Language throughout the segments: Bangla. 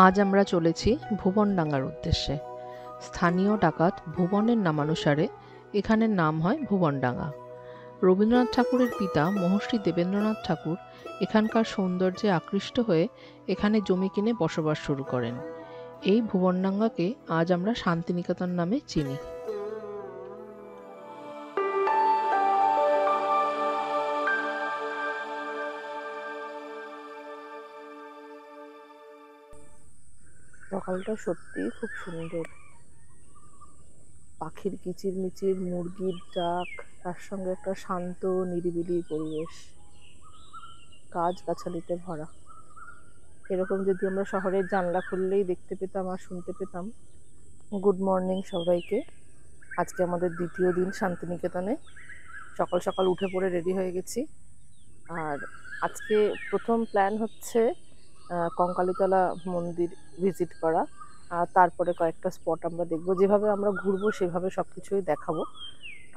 আজ আমরা চলেছি ভুবনডাঙ্গার উদ্দেশ্যে। স্থানীয় ডাকাত ভুবনের নামানুসারে এখানের নাম হয় ভুবনডাঙ্গা। রবীন্দ্রনাথ ঠাকুরের পিতা মহর্ষি দেবেন্দ্রনাথ ঠাকুর এখানকার সৌন্দর্যে আকৃষ্ট হয়ে এখানে জমি কিনে বসবাস শুরু করেন। এই ভুবনডাঙ্গাকে আজ আমরা শান্তিনিকেতন নামে চিনি। সকালটা সত্যিই খুব সুন্দর। পাখির কিচিরমিচির, মুরগির ডাক, তার সঙ্গে একটা শান্ত নিরিবিলি পরিবেশ, গাছগাছালিতে ভরা। এরকম যদি আমরা শহরের জানলা খুললেই দেখতে পেতাম আর শুনতে পেতাম। গুড মর্নিং সবাইকে। আজকে আমাদের দ্বিতীয় দিন শান্তিনিকেতনে। সকাল সকাল উঠে পড়ে রেডি হয়ে গেছি। আর আজকে প্রথম প্ল্যান হচ্ছে কঙ্কালীতলা মন্দির ভিজিট করা। আর তারপরে কয়েকটা স্পট আমরা দেখব। যেভাবে আমরা ঘুরবো সেভাবে সব কিছুই দেখাবো।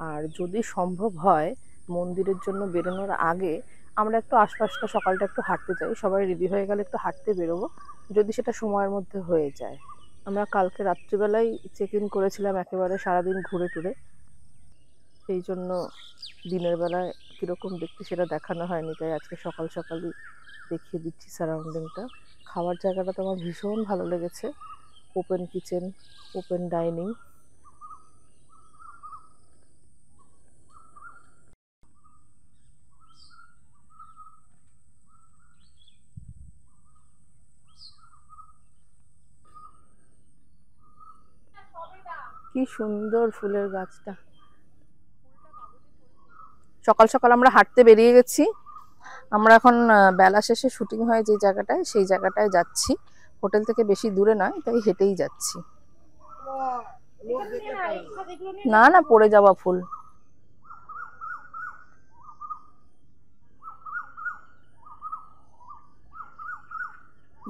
আর যদি সম্ভব হয় মন্দিরের জন্য বেরোনোর আগে আমরা একটু আশপাশটা সকালটা একটু হাঁটতে চাই। সবাই রেডি হয়ে গেলে একটু হাঁটতে বেরোবো, যদি সেটা সময়ের মধ্যে হয়ে যায়। আমরা কালকে রাত্রিবেলায় চেক ইন করেছিলাম, একেবারে সারাদিন ঘুরে টুরে, সেই জন্য দিনের বেলায় কীরকম দেখতে সেটা দেখানো হয়নি, তাই আজকে সকাল সকালই দেখিয়ে দিচ্ছি সারাউন্ডিংটা। খাওয়ার জায়গাটা তো আমার ভীষণ ভালো লেগেছে। Open kitchen, open dining. কি সুন্দর ফুলের গাছটা। সকাল সকাল আমরা হাঁটতে বেরিয়ে গেছি। আমরা এখন বেলা শেষে শুটিং হয় যে জায়গাটায়, সেই জায়গাটায় যাচ্ছি। হোটেল থেকে বেশি দূরে নয়, তাই হেঁটেই যাচ্ছি। না না, পড়ে যাওয়া ফুল।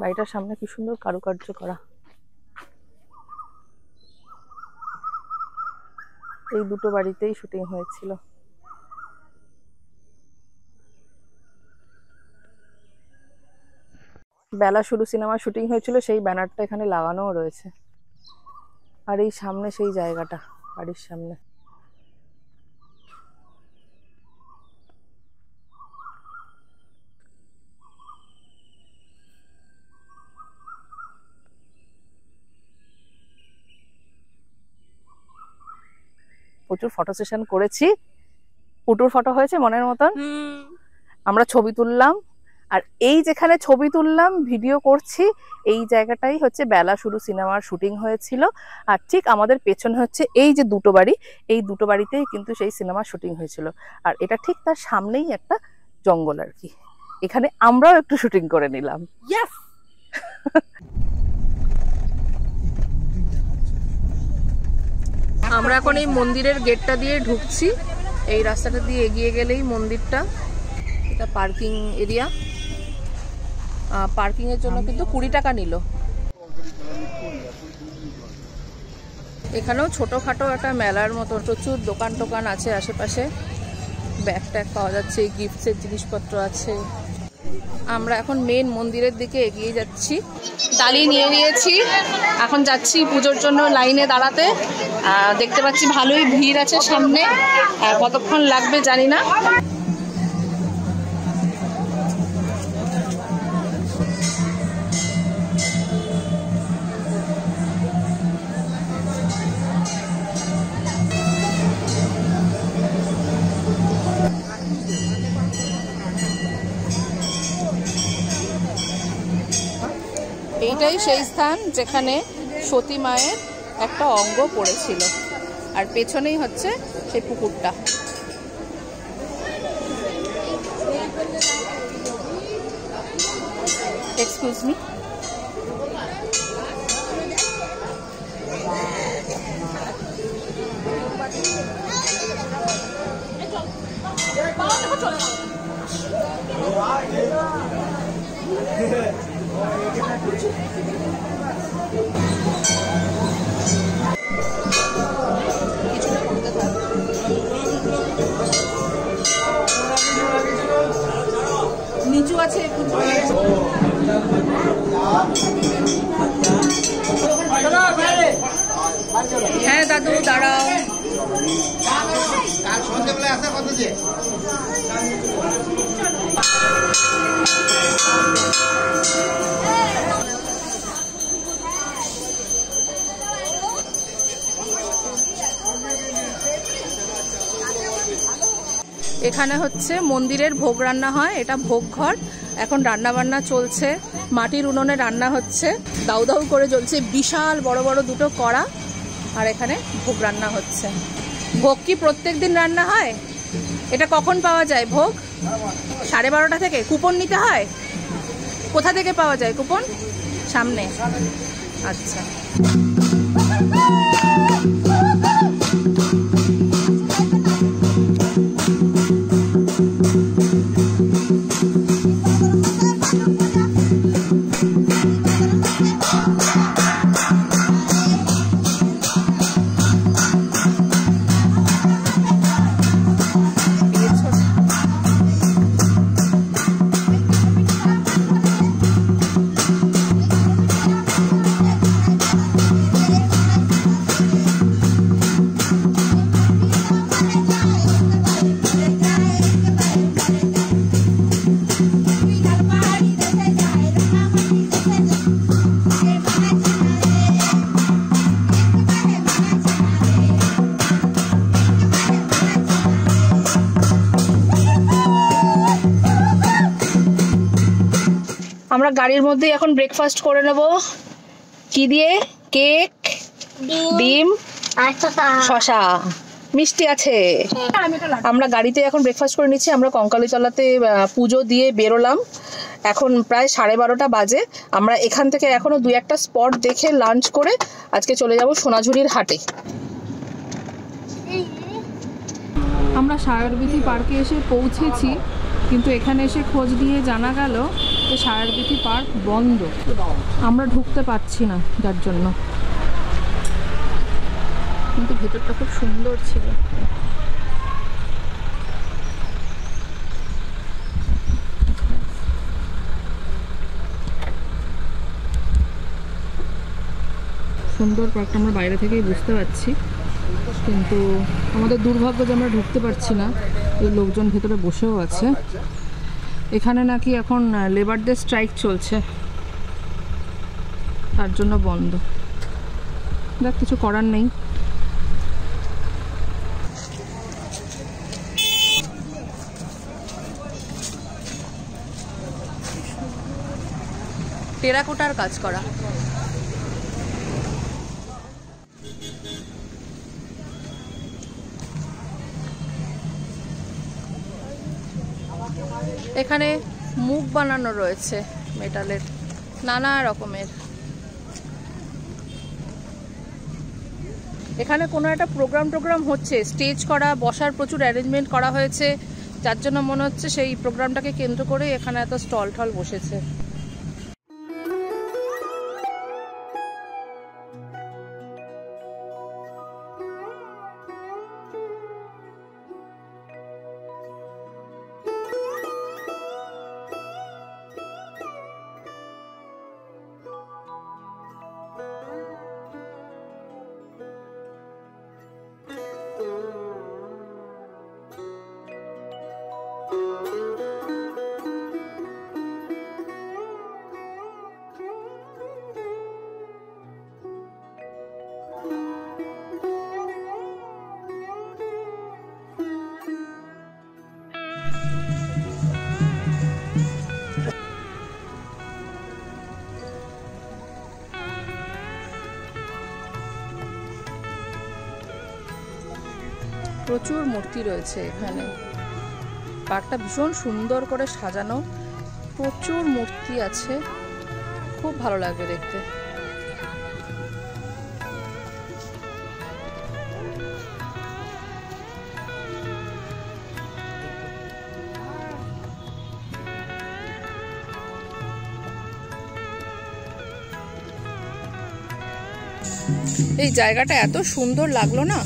বাড়িটার সামনে কি সুন্দর কারুকার্য করা। এই দুটো বাড়িতেই শুটিং হয়েছিল। বেলা শুরু সিনেমার শুটিং হয়েছিল, সেই ব্যানারটা এখানে লাগানোও রয়েছে। আর এই সামনে সেই জায়গাটা, বাড়ির সামনে। প্রচুর ফটো সেশন করেছি। পুটুর ফটো হয়েছে মনের মতন। আমরা ছবি তুললাম। আর এই যেখানে ছবি তুললাম, ভিডিও করছি, এই জায়গাটাই হচ্ছে বেলা শুরু সিনেমার শুটিং হয়েছিল। আর ঠিক আমাদের পেছনে হচ্ছে এই যে দুটো বাড়ি, এই দুটো বাড়িতেই কিন্তু সেই সিনেমার শুটিং হয়েছিল। আর এটা ঠিক তার সামনেই একটা জঙ্গল আর কি। এখানে আমরাও একটু শুটিং করে নিলাম। আমরা এখন এই মন্দিরের গেটটা দিয়ে ঢুকছি। এই রাস্তাটা দিয়ে এগিয়ে গেলেই মন্দিরটা। এটা পার্কিং এরিয়া। পার্কিং এর জন্য কিন্তু 20 টাকা নিল। এখানেও ছোটখাটো একটা মেলার মতো প্রচুর দোকান টোকান আছে আশেপাশে। ব্যাগ ট্যাগ পাওয়া যাচ্ছে, গিফটসের জিনিসপত্র আছে। আমরা এখন মেন মন্দিরের দিকে এগিয়ে যাচ্ছি। ডালি নিয়ে নিয়েছি, এখন যাচ্ছি পুজোর জন্য লাইনে দাঁড়াতে। দেখতে পাচ্ছি ভালোই ভিড় আছে সামনে। কতক্ষণ লাগবে জানি না। এইটাই সেই স্থান যেখানে সতী মায়ের একটা অঙ্গ পড়েছিল। আর পেছনেই হচ্ছে সেই পুকুরটা। Excuse me. নিচু আছে। দাদু দাঁড়াও। এখানে হচ্ছে মন্দিরের ভোগ রান্না হয়, এটা ভোগ ঘর। এখন রান্না বান্না চলছে, মাটির উনুনে রান্না হচ্ছে, দাউ দাউ করে জ্বলছে, বিশাল বড় বড় দুটো কড়া, আর এখানে ভোগ রান্না হচ্ছে। ভোগ কি প্রত্যেক দিন রান্না হয়? এটা কখন পাওয়া যায় ভোগ? 12:30 থেকে। কুপন নিতে হয়? কোথা থেকে পাওয়া যায় কুপন? সামনে। আচ্ছা। আমরা গাড়ির মধ্যেই এখন ব্রেকফাস্ট করে নেব। কি দিয়ে? কেক, ডিম, শশা, মিষ্টি আছে। আমরা গাড়িতে এখন ব্রেকফাস্ট করে নিচ্ছি। আমরা কঙ্কালীতলাতে পুজো দিয়ে বেরোলাম, এখন প্রায় 12:30 বাজে। আমরা এখান থেকে এখনো 2-1টা স্পট দেখে লাঞ্চ করে আজকে চলে যাব সোনাঝুরির হাটে। আমরা সায়রবীথি পার্কে এসে পৌঁছেছি, কিন্তু এখানে এসে খোঁজ দিয়ে জানা গেল যে সায়রবীথি পার্ক বন্ধ, আমরা ঢুকতে পারছি না যার জন্য। কিন্তু ভেতরটা খুব সুন্দর ছিল। সুন্দর পার্কটা আমরা বাইরে থেকেই বুঝতে পারছি, কিন্তু আমাদের দুর্ভাগ্য যে আমরা ঢুকতে পারছি না। এই লোকজন ভেতরে বসেও আছে। এখানে নাকি এখন লেবারদের স্ট্রাইক চলছে, তার জন্য বন্ধ। দেখ, কিছু করার নেই। টেরাকোটার কাজ করা। এখানে মুখ বানানো রয়েছে মেটালের, নানা রকমের। এখানে কোনো একটা প্রোগ্রাম হচ্ছে, স্টেজ করা, বসার প্রচুর অ্যারেঞ্জমেন্ট করা হয়েছে, যার জন্য মনে হচ্ছে সেই প্রোগ্রামটাকে কেন্দ্র করে এখানে এত স্টল টল বসেছে। প্রচুর মূর্তি রয়েছে এখানে। পার্কটা ভীষণ সুন্দর করে সাজানো, প্রচুর মূর্তি আছে, খুব ভালো লাগবে দেখতে। এই জায়গাটা এত সুন্দর লাগলো না,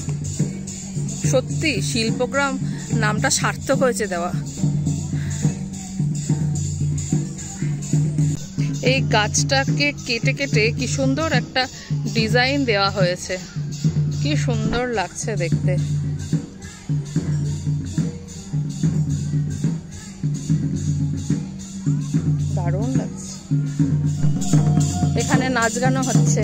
সত্যি শিল্পগ্রাম নামটা সার্থক হয়েছে দেওয়া। এই গাছটাকে কেটে কেটে কি সুন্দর একটা ডিজাইন দেওয়া হয়েছে, কি সুন্দর লাগছে দেখতে। দারুণ লাগছে। এখানে নাচ গানও হচ্ছে।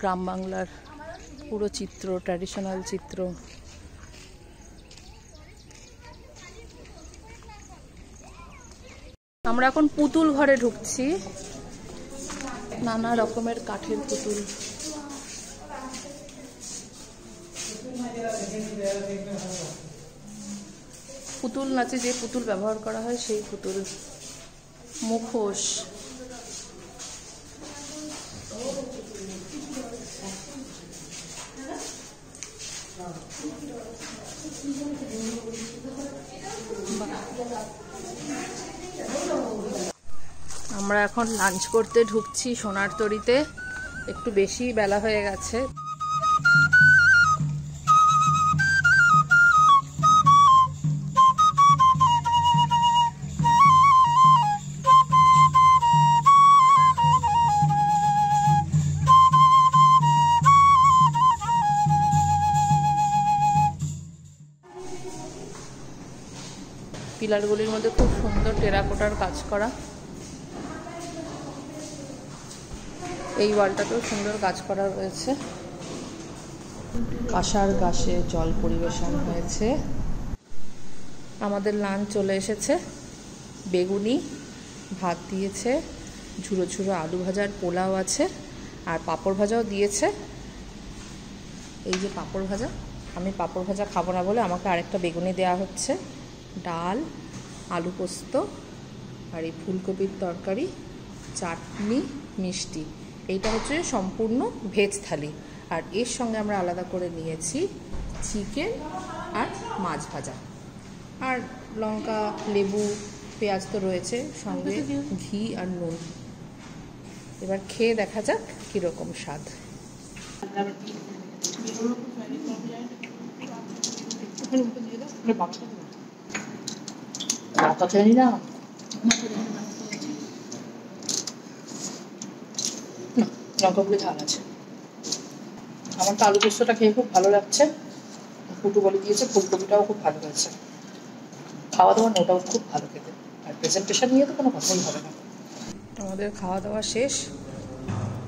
গ্রাম বাংলার পুরো চিত্র, ট্র্যাডিশনাল চিত্র। আমরা এখন পুতুল ঘরে ঢুকছি। নানা রকমের কাঠের পুতুল। পুতুল নাচে যে পুতুল ব্যবহার করা হয় সেই পুতুল। মুখোশ, আমরা এখন লাঞ্চ করতে ঢুকছি সোনার তরীতে। একটু বেশি বেলা হয়ে গেছে। পিলারগুলির মধ্যে খুব সুন্দর টেরাকোটার কাজ করা। এই ওয়ালটাতেও সুন্দর কাজ করা রয়েছে। কাঁসার গ্লাসে জল পরিবেশন হয়েছে। আমাদের লাঞ্চ চলে এসেছে। বেগুনি ভাত দিয়েছে, ঝুড়ো ঝুড়ো আলু ভাজার পোলাও আছে, আর পাঁপড় ভাজাও দিয়েছে। এই যে পাঁপড় ভাজা, আমি পাঁপড় ভাজা খাবো না বলে আমাকে আরেকটা বেগুনি দেওয়া হচ্ছে। ডাল, আলু পোস্ত, আর এই ফুলকপির তরকারি, চাটনি, মিষ্টি। এইটা হচ্ছে সম্পূর্ণ ভেজ থালি। আর এর সঙ্গে আমরা আলাদা করে নিয়েছি চিকেন আর মাছ ভাজা, আর লঙ্কা, লেবু, পেঁয়াজ তো রয়েছে, সঙ্গে ঘি আর নুন। এবার খেয়ে দেখা যাক কীরকম স্বাদ। লঙ্কাগুলো ঝাল আছে। আমার তো আলু পোস্তটা খেয়ে খুব ভালো লাগছে। ফুটু বলে দিয়েছে, ফুলকপিটাও খুব ভালো হয়েছে। খাওয়া দাওয়া ওটাও খুব ভালো খেতে, আর প্রেজেন্টেশন নিয়ে তো কোনো কথাই হবে না। আমাদের খাওয়া দাওয়া শেষ।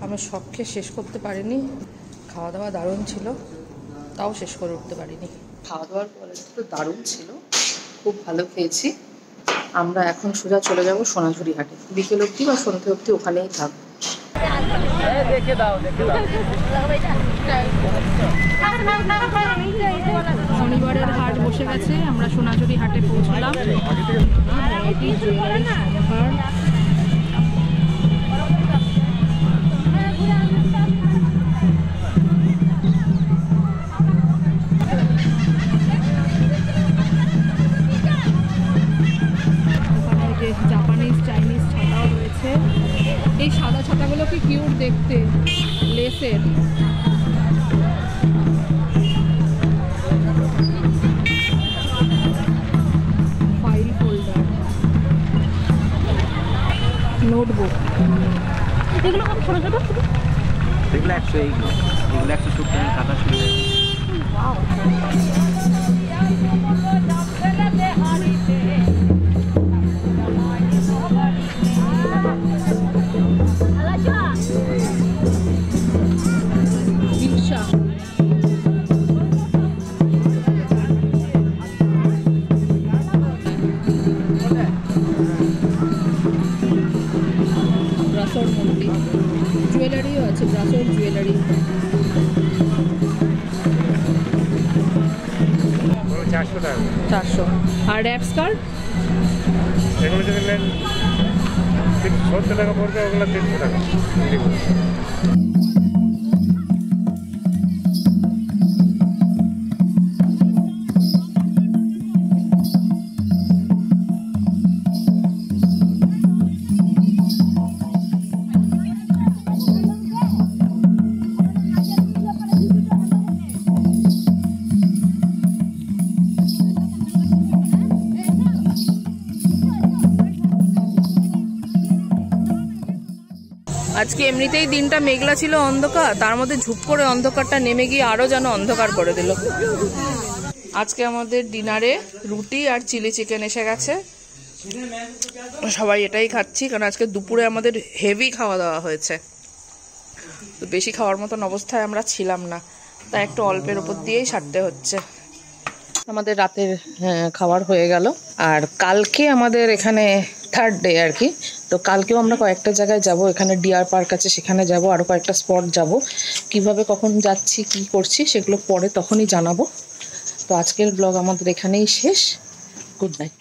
আমি সব খেয়ে শেষ করতে পারিনি। খাওয়া দাওয়া দারুণ ছিল, তাও শেষ করে উঠতে পারিনি। খাওয়া দাওয়ার কোয়ালিটি তো দারুণ ছিল, খুব ভালো খেয়েছি। আমরা এখন সোজা চলে যাব সোনাঝুরি হাটে। বিকেল অবধি বা সন্ধ্যে অবধি ওখানেই থাকবো। শনিবারের হাট বসে গেছে। আমরা সোনাঝুরি হাটে পৌঁছলাম। জাপানিজ, চাইনিজ ছাতাও রয়েছে। এই সাদা ছাতাগুলো কি কিউট দেখতে, লেসের। File holder, notebook. এগুলো কত ছোট ছোট? এগুলো 100, এগুলো 170 টাকা খাতা শুনলে। জুয়েলারি, জুয়েলারিও আছে, ব্রাসের জুয়েলারি। 400 টাকা। 400। আর র্যাপ স্কার্ট এগুলো যদি নেন 70 টাকা পড়বে, ওগুলো 300 টাকা। আজকে এমনিতেই দিনটা মেঘলা ছিল, অন্ধকার, তার মধ্যে ঝুপ করে অন্ধকারটা নেমে গিয়ে আরো যেন অন্ধকার করে দিল। আজকে আমাদের ডিনারে রুটি আর চিলি চিকেন এসে গেছে, সবাই এটাই খাচ্ছি, কারণ আজকে দুপুরে আমাদের হেভি খাওয়া দাওয়া হয়েছে, তো বেশি খাওয়ার মতন অবস্থায় আমরা ছিলাম না, তাই একটু অল্পের উপর দিয়েই সারতে হচ্ছে। আমাদের রাতের খাবার হয়ে গেল, আর কালকে আমাদের এখানে 3rd ডে আর কি, তো কালকেও আমরা কয়েকটা জায়গায় যাব, এখানে ডিয়ার পার্ক আছে সেখানে যাব, আরও কয়েকটা স্পট যাব, কিভাবে কখন যাচ্ছি কি করছি সেগুলো পরে তখনই জানাবো। তো আজকের ব্লগ আমাদের এখানেই শেষ। Good night.